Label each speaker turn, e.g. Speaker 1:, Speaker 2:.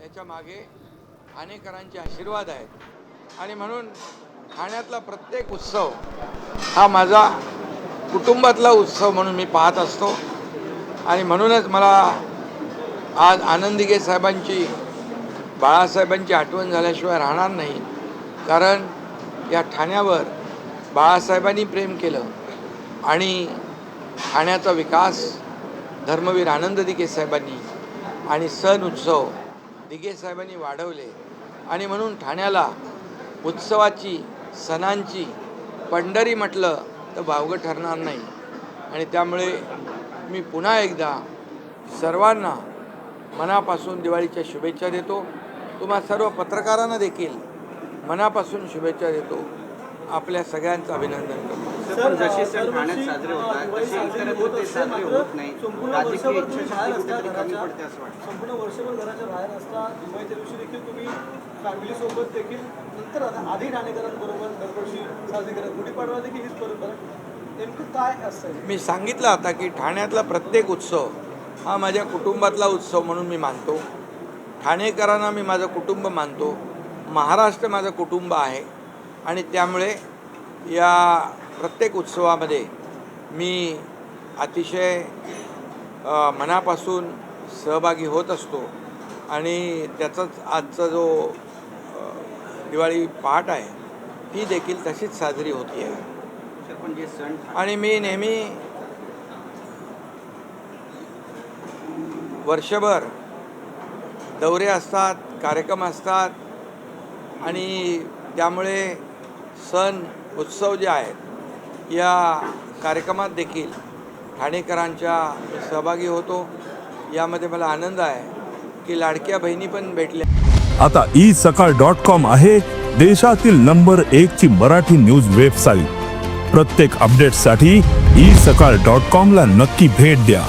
Speaker 1: याच्या मागे ठाणेकरांचे आशीर्वाद आहेत आणि म्हणून ठाण्यातला प्रत्येक उत्सव हा माझा कुटुंबातला उत्सव म्हणून मी पाहत असतो आणि म्हणूनच मला आज आनंद दिघे साहेबांची बाळासाहेबांची आठवण झाल्याशिवाय राहणार नाही। कारण या ठाण्यावर बाळासाहेबांनी प्रेम केलं आणि ठाण्याचा विकास धर्मवीर आनंद दिघे साहेबांनी आणि सण उत्सव दिघे साहेबांनी वाढवले आणि म्हणून ठाण्याला उत्सवाची सणांची पंढरी म्हटलं तर वावगं ठरणार नाही। आणि त्यामुळे मी पुन्हा एकदा सर्वांना मनापासून दिवाळीच्या शुभेच्छा देतो। तुम्हा सर्व पत्रकारांना देखील मनापासून शुभेच्छा देतो। आपल्या सगळ्यांचं अभिनंदन करतो।
Speaker 2: पण जसे सण ठाण्यात साजरे होतात तसे इतरत्र ते साजरे होत नाही। राजकीय इच्छाशक्ती कुठेतरी कमी पडते असं वाटतं।
Speaker 3: संपूर्ण वर्षभर घराच्या बाहेर असता दिवाळीच्या दिवशी देखील तुम्ही फॅमिलीसोबत देखील नंतर आधी ठाणेकरांबरोबर दरवर्षी साजरी करत गुढीपाडवा देखील हीच परंपरा नेमकं काय असतं?
Speaker 1: मी सांगितलं आता की ठाण्यातला प्रत्येक उत्सव हा माझ्या कुटुंबातला उत्सव म्हणून मी मानतो। ठाणेकरांना मी माझं कुटुंब मानतो। महाराष्ट्र माझं कुटुंब आहे आणि त्यामुळे या प्रत्येक उत्सवामध्ये मी अतिशय मनापासून सहभागी होत असतो आणि त्याचाच आजचा जो दिवाळी पहाट आहे ही देखील तशीच साजरी होती आहे। आणि मी नेहमी वर्षभर दौरे असतात, कार्यक्रम असतात आणि त्यामुळे सण उत्सव जे आहेत या कार्यक्रमात देखील ठाणेकरांच्या सहभागी होतो। यामध्ये मला आनंद आहे की लाडक्या बहिणी पण भेटल्या।
Speaker 4: आता isakal.com आहे देशातील नंबर 1 ची मराठी न्यूज वेबसाईट। प्रत्येक अपडेटसाठी isakal.com ला नक्की भेट द्या।